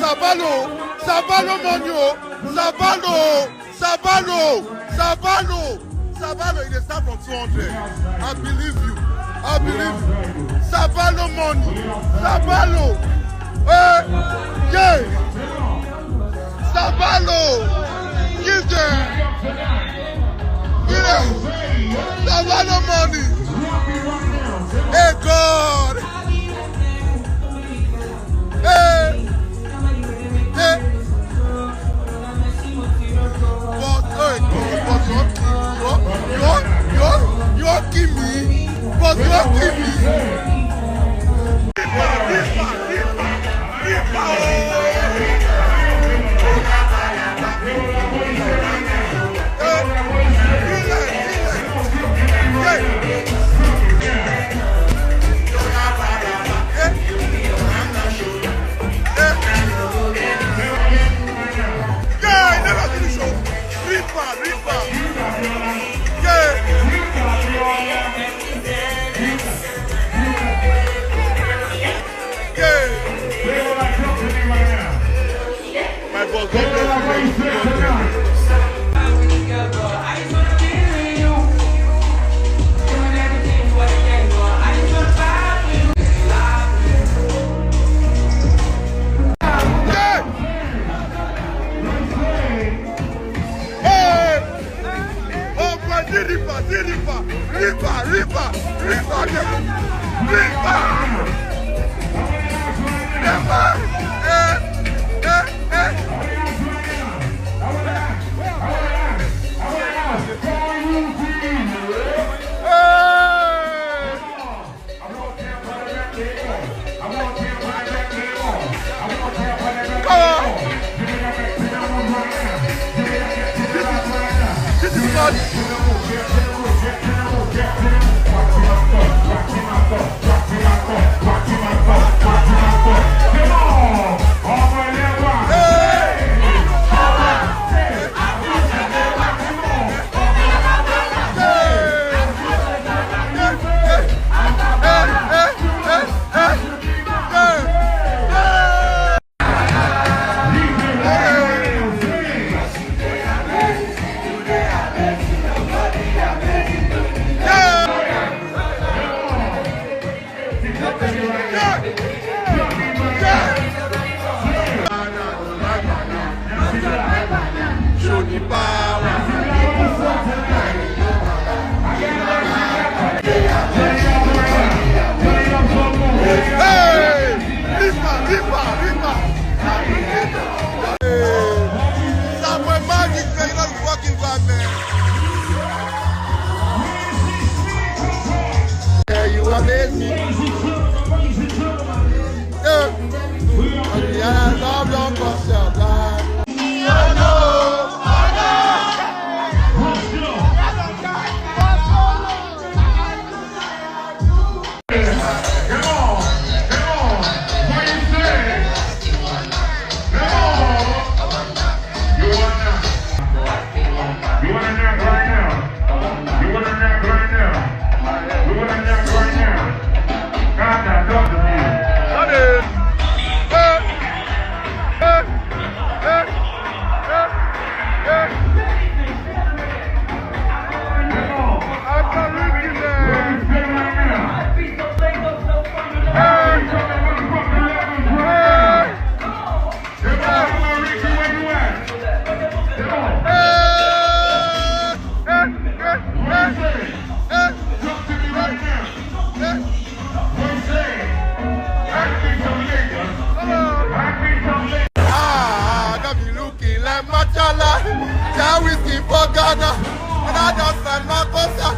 SirBalo, SirBalo money, SirBalo, SirBalo, SirBalo, SirBalo. It is start from 200. I believe you. I believe you. SirBalo money, SirBalo. Yeah. SirBalo, give them. Give them. SirBalo money. Hey God. Hey. Hey. But you won't give me. But you won't give me. Machala, now we see for Ghana, and I just find my cosa.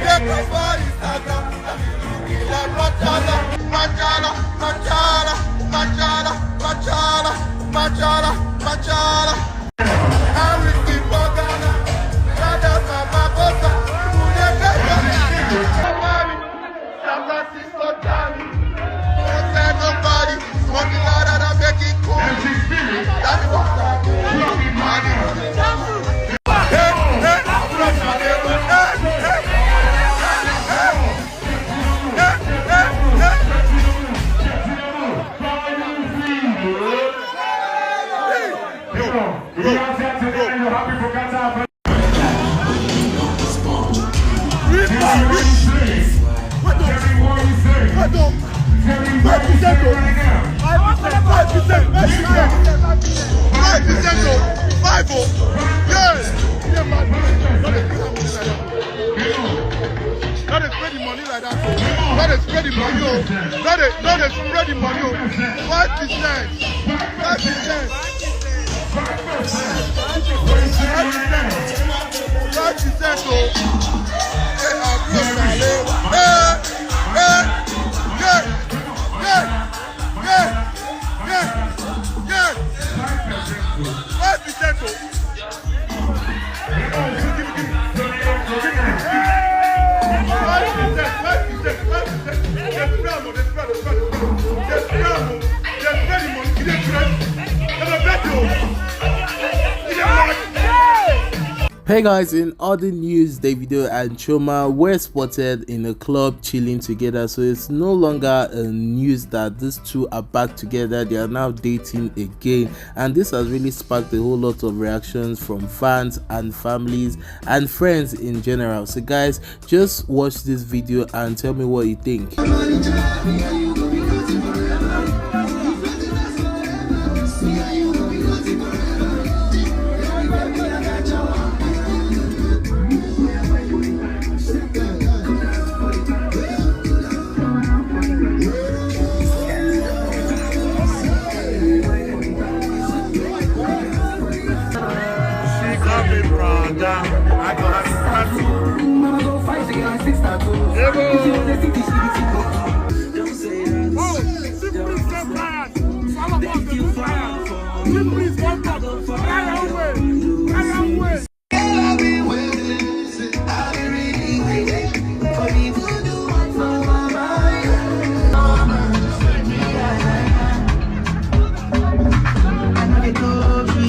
They go for Instagram, like Machala, Machala, Machala, Machala, Machala, Machala, Machala. Now we see for Ghana, and I just find my cosa. They go for Instagram, so Johnny. Don't say nobody, smoking out and I make it cool. That's what I do. Not a ready money. 5%. 5%. 5%. Hey guys, in other news, Davido and Chioma were spotted in a club chilling together, so it's no longer a news that these two are back together. They are now dating again, and this has really sparked a whole lot of reactions from fans and families and friends in general. So guys, just watch this video and tell me what you think.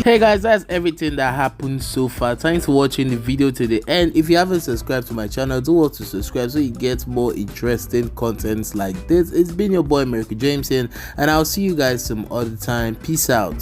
Hey guys, that's everything that happened so far. Thanks for watching the video to the end. If you haven't subscribed to my channel, do want to subscribe so you get more interesting contents like this. It's been your boy Jameson, and I'll see you guys some other time. Peace out.